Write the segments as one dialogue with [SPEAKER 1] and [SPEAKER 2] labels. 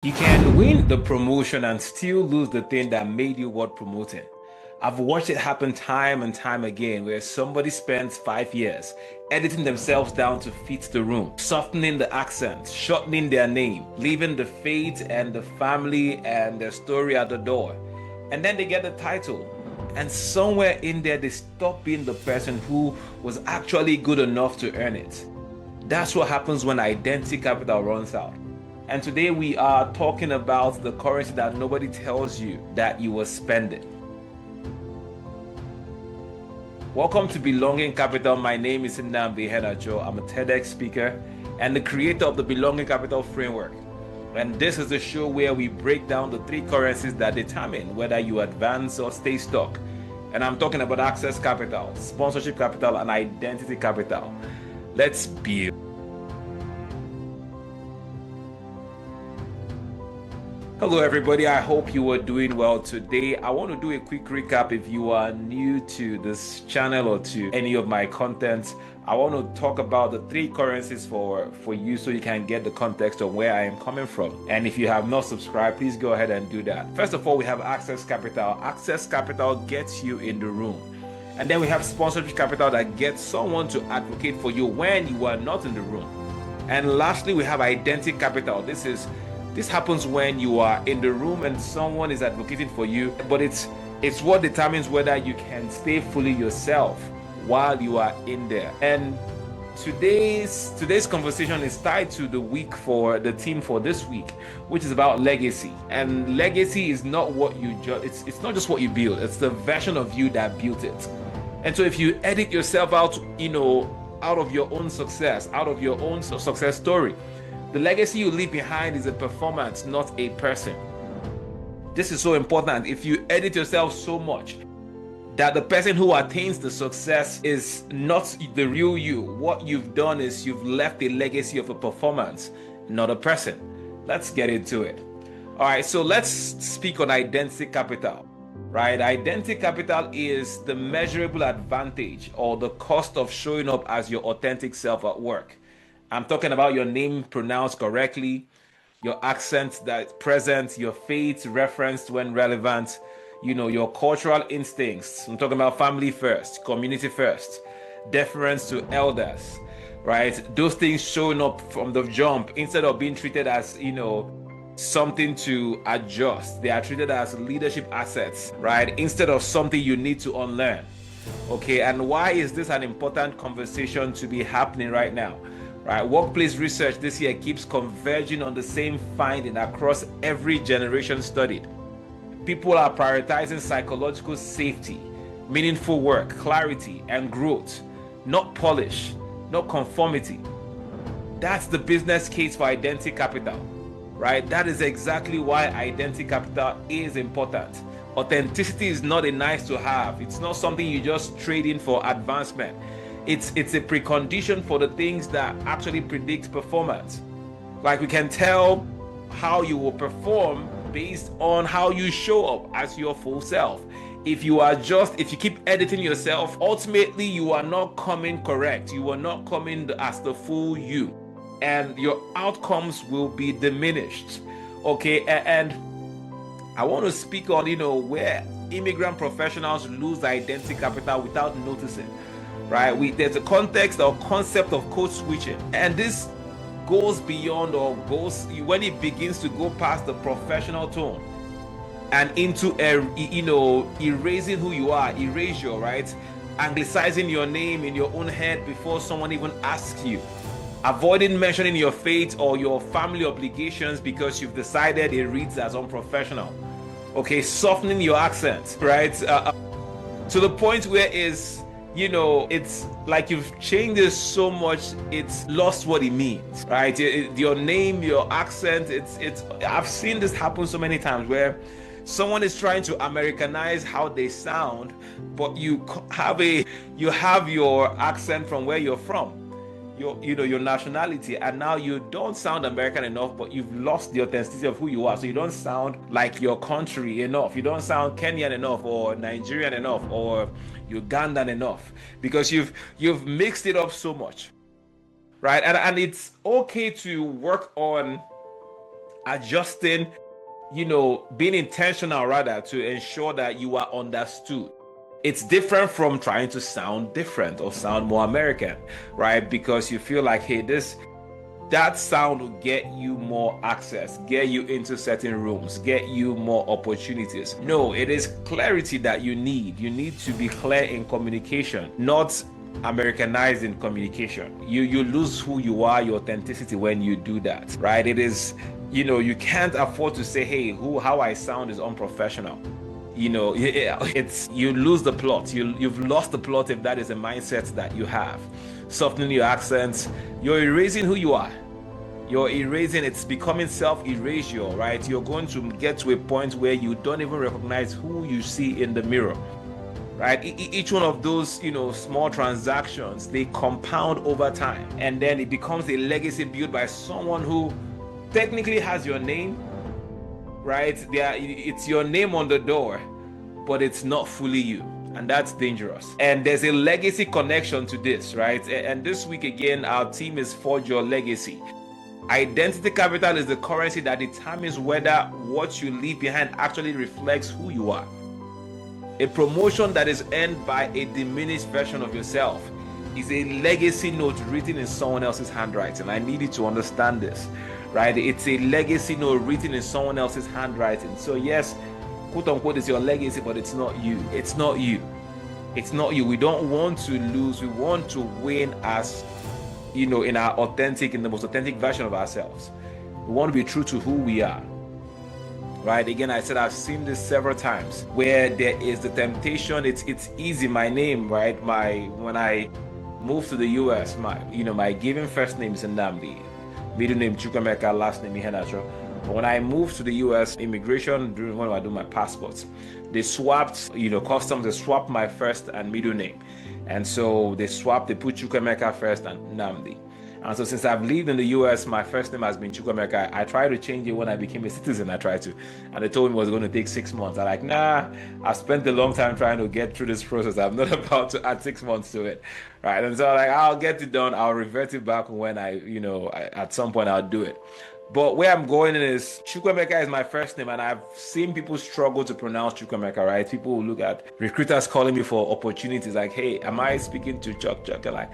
[SPEAKER 1] You can win the promotion and still lose the thing that made you worth promoting. I've watched it happen time and time again where somebody spends 5 years editing themselves down to fit the room, softening the accent, shortening their name, leaving the faith and the family and their story at the door. And then they get the title. And somewhere in there, they stop being the person who was actually good enough to earn it. That's what happens when identity capital runs out. And today we are talking about the currency that nobody tells you that you were spending. Welcome to Belonging Capital. My name is Nnamdi Henacho. I'm a TEDx speaker and the creator of the Belonging Capital framework. And this is the show where we break down the three currencies that determine whether you advance or stay stuck. And I'm talking about access capital, sponsorship capital, and identity capital. Let's build. Hello everybody, I hope you are doing well today. I want to do a quick recap if you are new to this channel or to any of my content. I want to talk about the three currencies for you so you can get the context of where I am coming from. And if you have not subscribed, please go ahead and do that. First of all, we have access capital. Access capital gets you in the room. And then we have sponsorship capital that gets someone to advocate for you when you are not in the room. And lastly, we have identity capital. This happens when you are in the room and someone is advocating for you, but it's what determines whether you can stay fully yourself while you are in there. And today's conversation is tied to the week for the theme for this week, which is about legacy. And legacy is not what you just it's not just what you build, it's the version of you that built it. And so if you edit yourself out, out of your own success, out of your own success story, the legacy you leave behind is a performance, not a person. This is so important. If you edit yourself so much that the person who attains the success is not the real you, what you've done is you've left a legacy of a performance, not a person. Let's get into it. All right, so let's speak on identity capital. Right? Identity capital is the measurable advantage or the cost of showing up as your authentic self at work. I'm talking about your name pronounced correctly, your accent that's present, your faith referenced when relevant, your cultural instincts. I'm talking about family first, community first, deference to elders, right? Those things showing up from the jump instead of being treated as, something to adjust. They are treated as leadership assets, right? Instead of something you need to unlearn. Okay, and why is this an important conversation to be happening right now? Right, workplace research this year keeps converging on the same finding across every generation studied. People are prioritizing psychological safety, meaningful work, clarity, and growth, not polish, not conformity. That's the business case for identity capital, right? That is exactly why identity capital is important. Authenticity is not a nice to have. It's not something you just trade in for advancement. It's a precondition for the things that actually predict performance. Like we can tell how you will perform based on how you show up as your full self. If you keep editing yourself, ultimately you are not coming correct. You are not coming as the full you. And your outcomes will be diminished. Okay, and I want to speak on, where immigrant professionals lose identity capital without noticing. Right, there's a context or concept of code switching, and this goes beyond or goes when it begins to go past the professional tone and into erasing who you are, erasure, right? Anglicizing your name in your own head before someone even asks you, avoiding mentioning your faith or your family obligations because you've decided it reads as unprofessional. Okay, softening your accent, right? To the point where it's like you've changed this so much, it's lost what it means, right? Your name, your accent, I've seen this happen so many times where someone is trying to Americanize how they sound, but you have your accent from where you're from, your nationality, and now you don't sound American enough, but you've lost the authenticity of who you are. So you don't sound like your country enough. You don't sound Kenyan enough or Nigerian enough or Ugandan enough because you've mixed it up so much, right? And it's okay to work on adjusting, being intentional rather to ensure that you are understood. It's different from trying to sound different or sound more American, right? Because you feel like, hey, that sound will get you more access, get you into certain rooms, get you more opportunities. No, it is clarity that you need. You need to be clear in communication, not Americanized in communication. You lose who you are, your authenticity when you do that, right? It is, you can't afford to say, hey, how I sound is unprofessional. It's you lose the plot. You've lost the plot if that is a mindset that you have. Softening your accents, you're erasing who you are. It's becoming self-erasure, right? You're going to get to a point where you don't even recognize who you see in the mirror, right? Each one of those, small transactions, they compound over time. And then it becomes a legacy built by someone who technically has your name, right? It's your name on the door, but it's not fully you. And that's dangerous. And there's a legacy connection to this, right? And this week again, our team is Forge Your Legacy. Identity capital is the currency that determines whether what you leave behind actually reflects who you are. A promotion that is earned by a diminished version of yourself is a legacy note written in someone else's handwriting. I need you to understand this, right? It's a legacy note written in someone else's handwriting. So yes, quote unquote, it's your legacy, but it's not you. It's not you. It's not you. We don't want to lose. We want to win as, in the most authentic version of ourselves. We want to be true to who we are. Right? Again, I said I've seen this several times where there is the temptation. It's easy. My name, right? When I moved to the US, my given first name is Nnamdi, middle name Chukwemeka, last name Iheanacho. When I moved to the US, immigration, when I do my passports, they swapped, customs, they swapped my first and middle name. And so they put Chukwemeka first and Nnamdi. And so since I've lived in the US, my first name has been Chukwemeka. I tried to change it when I became a citizen, I tried to. And they told me it was going to take 6 months. I'm like, nah, I've spent a long time trying to get through this process. I'm not about to add 6 months to it, right? And so I'm like, I'll get it done. I'll revert it back when at some point I'll do it. But where I'm going is Chukwemeka is my first name, and I've seen people struggle to pronounce Chukwemeka, right? People will look at recruiters calling me for opportunities like, hey, am I speaking to Chuck? And like,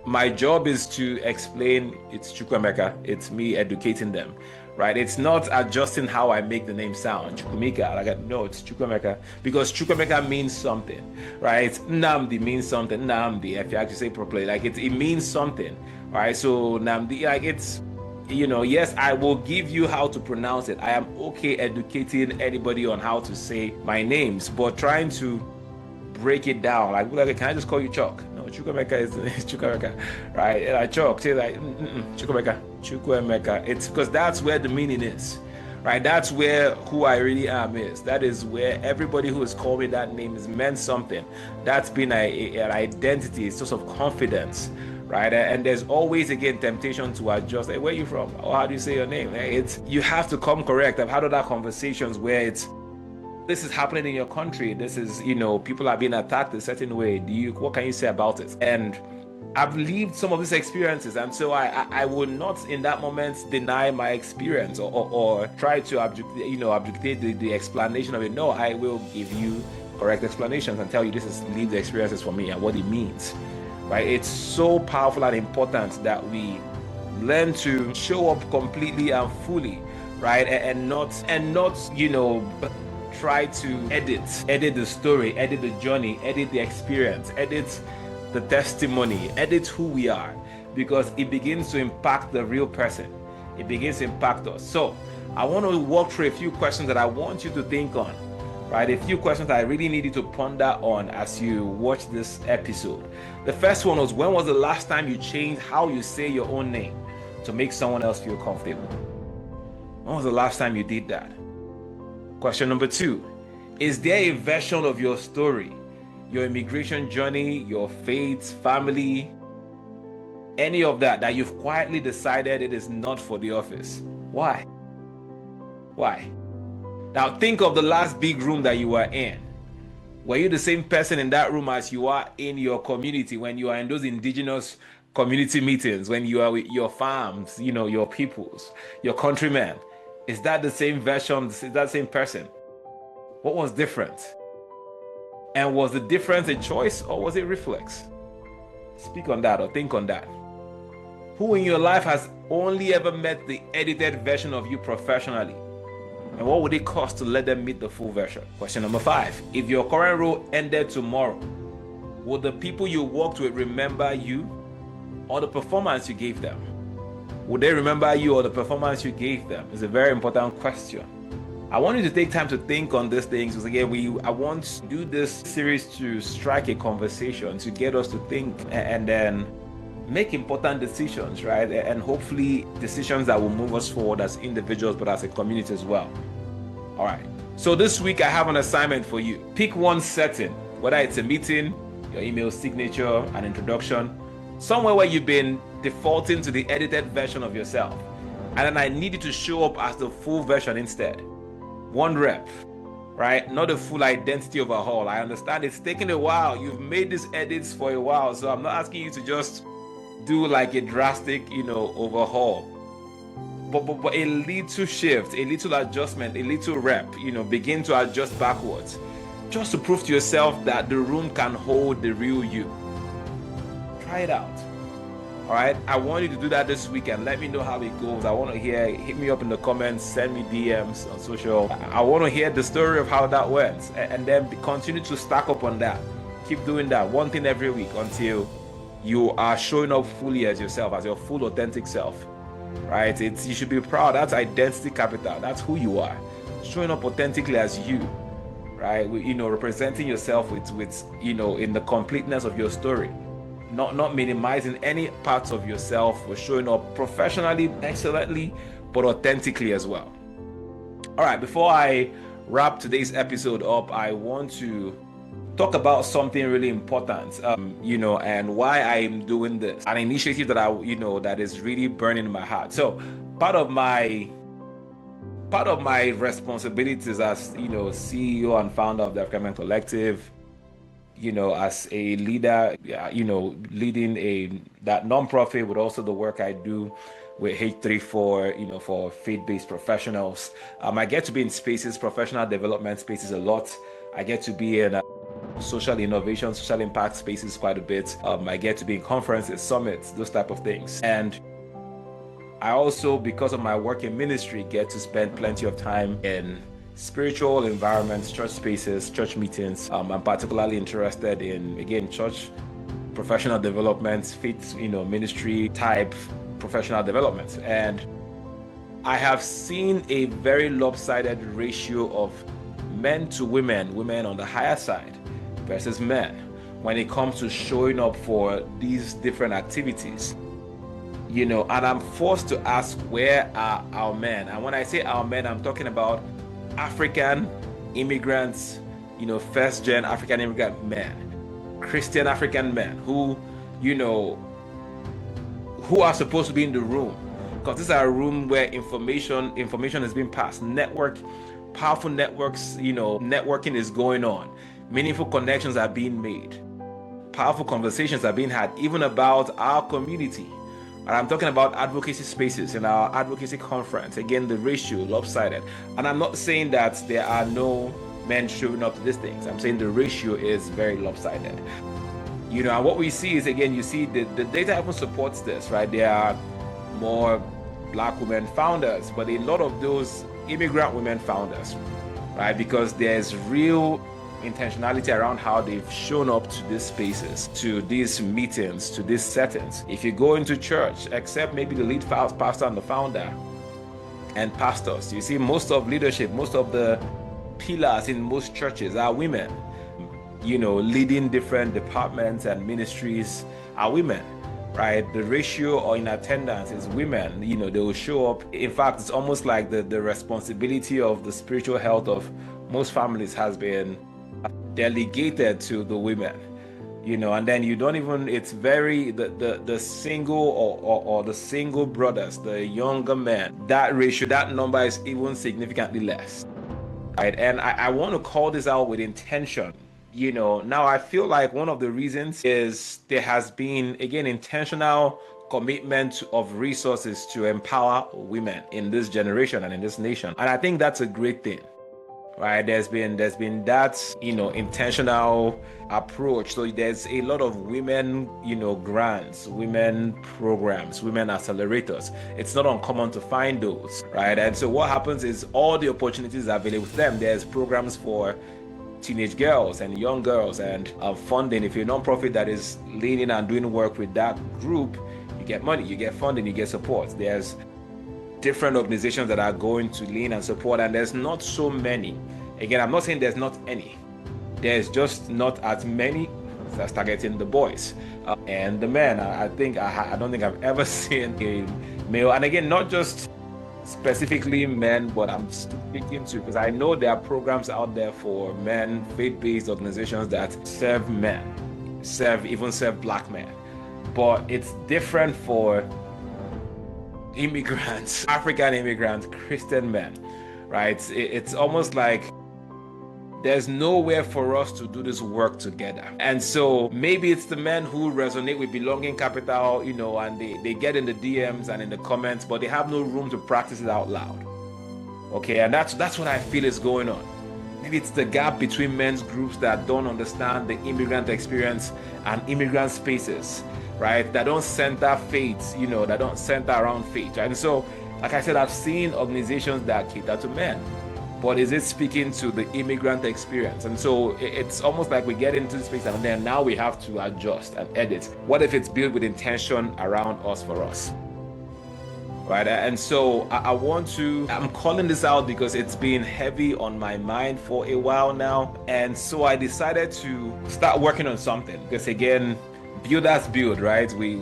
[SPEAKER 1] my job is to explain it's Chukwemeka. It's me educating them, right? It's not adjusting how I make the name sound. Chukwemeka, no, it's Chukwemeka, because Chukwemeka means something, right? Nnamdi means something. Nnamdi, if you actually say properly, like it means something, right? So Nnamdi, like it's, yes, I will give you how to pronounce it. I am okay educating anybody on how to say my names, but trying to break it down, like, can I just call you Chuck? No, Chukwemeka is Chukwemeka, right? And Chuck, say like, Chukwemeka. It's because that's where the meaning is, right? That's where who I really am is. That is where everybody who has called me that name has meant something. That's been an identity, a source of confidence, right? And there's always, again, temptation to adjust. Hey, where are you from? Or how do you say your name? You have to come correct. I've had other conversations where this is happening in your country. This is, people are being attacked a certain way. What can you say about it? And I've lived some of these experiences. And so I will not in that moment deny my experience or try to abdicate the explanation of it. No, I will give you correct explanations and tell you this is lived experiences for me and what it means. Right? It's so powerful and important that we learn to show up completely and fully, right? And not, try to edit the story, edit the journey, edit the experience, edit the testimony, edit who we are, because it begins to impact the real person. It begins to impact us. So I want to walk through a few questions that I want you to think on, right? A few questions I really need you to ponder on as you watch this episode. The first one was, when was the last time you changed how you say your own name to make someone else feel comfortable? When was the last time you did that? Question number 2, is there a version of your story, your immigration journey, your faith, family, any of that you've quietly decided it is not for the office? Why? Now think of the last big room that you were in. Were you the same person in that room as you are in your community when you are in those indigenous community meetings, when you are with your farms, your peoples, your countrymen? Is that the same version? Is that the same person? What was different? And was the difference a choice or was it reflex? Speak on that or think on that. Who in your life has only ever met the edited version of you professionally? And what would it cost to let them meet the full version? Question number 5. If your current role ended tomorrow, would the people you worked with remember you or the performance you gave them? Would they remember you or the performance you gave them? It's a very important question. I want you to take time to think on these things because again, I want to do this series to strike a conversation, to get us to think and then make important decisions, right? And hopefully decisions that will move us forward as individuals, but as a community as well. All right. So this week I have an assignment for you. Pick one setting, whether it's a meeting, your email signature, an introduction, somewhere where you've been defaulting to the edited version of yourself. And then I need you to show up as the full version instead. One rep, right? Not a full identity overhaul. I understand it's taken a while. You've made these edits for a while. So I'm not asking you to just do like a drastic, overhaul. But a little shift, a little adjustment, a little rep, begin to adjust backwards. Just to prove to yourself that the room can hold the real you. Try it out. All right, I want you to do that this weekend. Let me know how it goes. I want to hear, hit me up in the comments, send me DMs on social. I want to hear the story of how that went and then continue to stack up on that. Keep doing that, one thing every week until you are showing up fully as yourself, as your full authentic self, right? You should be proud. That's identity capital. That's who you are. Showing up authentically as you, right? Representing yourself with in the completeness of your story. Not minimizing any parts of yourself, or showing up professionally, excellently, but authentically as well. All right, before I wrap today's episode up, I want to talk about something really important, and why I'm doing this. An initiative that that is really burning in my heart. So part of my responsibilities as CEO and founder of the African Men Collective, as a leader, leading that nonprofit, with also the work I do with H3 for faith-based professionals. I get to be in spaces, professional development spaces a lot. I get to be in social innovation, social impact spaces quite a bit. I get to be in conferences, summits, those type of things. And I also, because of my work in ministry, get to spend plenty of time in spiritual environments, church spaces, church meetings. I'm particularly interested in, again, church professional development, faith, ministry type professional development. And I have seen a very lopsided ratio of men to women on the higher side versus men when it comes to showing up for these different activities. And I'm forced to ask, where are our men? And when I say our men, I'm talking about African immigrants, first-gen African immigrant men, Christian African men who are supposed to be in the room, because this is a room where information is being passed. Powerful networks, networking is going on. Meaningful connections are being made. Powerful conversations are being had, even about our community. And I'm talking about advocacy spaces in our advocacy conference. Again, the ratio lopsided. And I'm not saying that there are no men showing up to these things. I'm saying the ratio is very lopsided. And what we see is, again, you see the data even supports this, right? There are more Black women founders, but a lot of those immigrant women founders, right? Because there's real intentionality around how they've shown up to these spaces, to these meetings, to these settings. If you go into church, except maybe the lead pastor and the founder and pastors, you see most of leadership, most of the pillars in most churches are women. Leading different departments and ministries are women, right? The ratio or in attendance is women. They will show up. In fact, it's almost like the responsibility of the spiritual health of most families has been delegated to the women, and then you don't even, it's very, the single or the single brothers, the younger men, that ratio, that number is even significantly less, right? And I want to call this out with intention, Now I feel like one of the reasons is there has been, again, intentional commitment of resources to empower women in this generation and in this nation. And I think that's a great thing. Right, there's been that intentional approach. So there's a lot of women grants, women programs, women accelerators. It's not uncommon to find those, right? And so what happens is all the opportunities are available to them. There's programs for teenage girls and young girls, and funding. If you're a nonprofit that is leading and doing work with that group, you get money, you get funding, you get support. There's different organizations that are going to lean and support, and there's not so many. Again, I'm not saying there's not any. There's just not as many that's targeting the boys and the men. I don't think I've ever seen a male, and again, not just specifically men, but I'm speaking to, because I know there are programs out there for men, faith-based organizations that serve men, even serve black men, but it's different for immigrants, African immigrants, Christian men, right? It's almost like there's nowhere for us to do this work together. And so maybe it's the men who resonate with belonging capital, and they get in the DMs and in the comments, but they have no room to practice it out loud. Okay, and that's what I feel is going on. Maybe it's the gap between men's groups that don't understand the immigrant experience and immigrant spaces, right? That don't center faith, that don't center around faith. Right? And so, like I said, I've seen organizations that cater to men, but is it speaking to the immigrant experience? And so it's almost like we get into the space and then now we have to adjust and edit. What if it's built with intention around us for us? Right? And so I'm calling this out because it's been heavy on my mind for a while now. And so I decided to start working on something, because again, builders build, right? We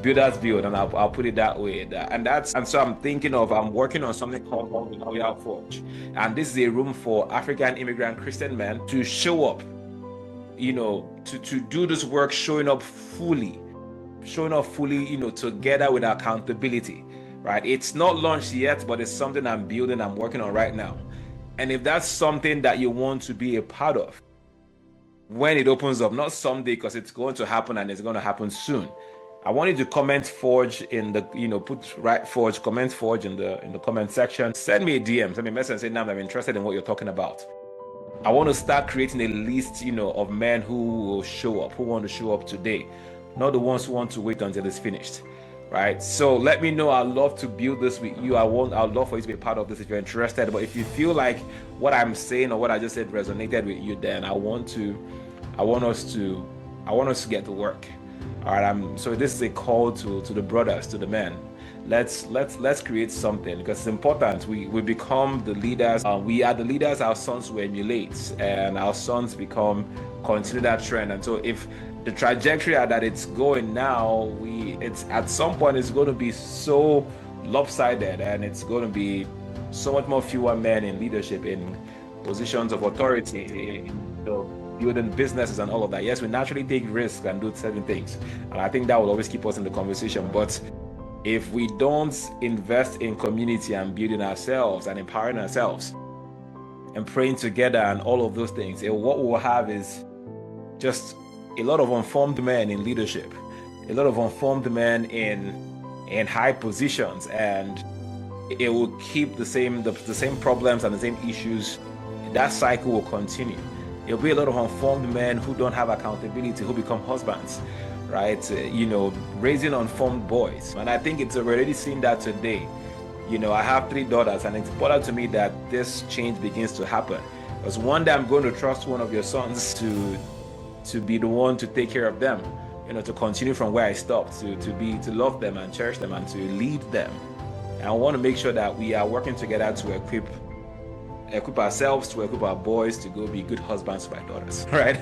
[SPEAKER 1] builders build, and I'll put it that way. And so I'm working on something called the Royal Forge. And this is a room for African immigrant Christian men to show up, to do this work, showing up fully, together with accountability, right? It's not launched yet, but it's something I'm working on right now. And if that's something that you want to be a part of, when it opens up, not someday, because it's going to happen and it's going to happen soon, I want you to comment Forge in the, comment Forge in the comment section. Send me a DM, send me a message and say, "Nam, I'm interested in what you're talking about." I want to start creating a list, of men who will show up, who want to show up today, not the ones who want to wait until it's finished, right? So let me know. I'd love to build this with you. I'd love for you to be a part of this if you're interested. But if you feel like what I'm saying or what I just said resonated with you, then I want us to get to work. All right. So this is a call to the brothers, to the men. Let's create something, because it's important. We become the leaders. We are the leaders our sons will emulate, and our sons continue that trend. And so if the trajectory that it's going now, it's at some point it's going to be so lopsided, and it's going to be so much more fewer men in leadership, in positions of authority, building businesses and all of that. Yes, we naturally take risks and do certain things, and I think that will always keep us in the conversation. But if we don't invest in community and building ourselves and empowering ourselves and praying together and all of those things, what we'll have is just a lot of unformed men in leadership, a lot of unformed men in high positions, and it will keep the same problems and the same issues. That cycle will continue. There'll be a lot of unformed men who don't have accountability, who become husbands, right? Raising unformed boys. And I think it's already seen that today. I have 3 daughters, and it's important to me that this change begins to happen. Because one day I'm going to trust one of your sons to be the one to take care of them, to continue from where I stopped, to love them and cherish them and to lead them. And I want to make sure that we are working together to equip ourselves, to equip our boys to go be good husbands to my daughters. All right.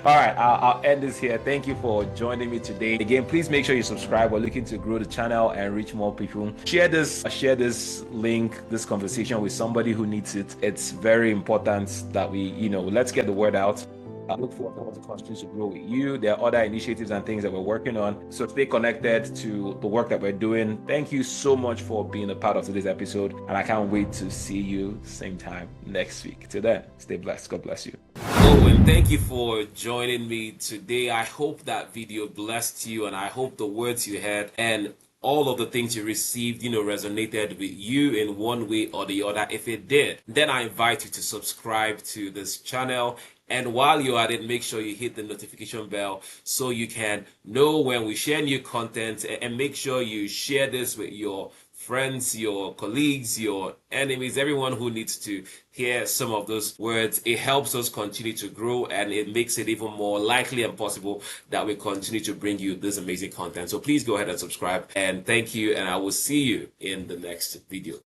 [SPEAKER 1] All right. I'll end this here. Thank you for joining me today. Again, please make sure you subscribe. We're looking to grow the channel and reach more people. Share this link, this conversation with somebody who needs it. It's very important that we, let's get the word out. I look forward to continue to grow with you. There are other initiatives and things that we're working on. So stay connected to the work that we're doing. Thank you so much for being a part of today's episode. And I can't wait to see you same time next week. Till then, stay blessed. God bless you. Oh, and thank you for joining me today. I hope that video blessed you, and I hope the words you heard and all of the things you received, resonated with you in one way or the other. If it did, then I invite you to subscribe to this channel. And while you're at it, make sure you hit the notification bell so you can know when we share new content, and make sure you share this with your friends, your colleagues, your enemies, everyone who needs to hear some of those words. It helps us continue to grow, and it makes it even more likely and possible that we continue to bring you this amazing content. So please go ahead and subscribe, and thank you, and I will see you in the next video.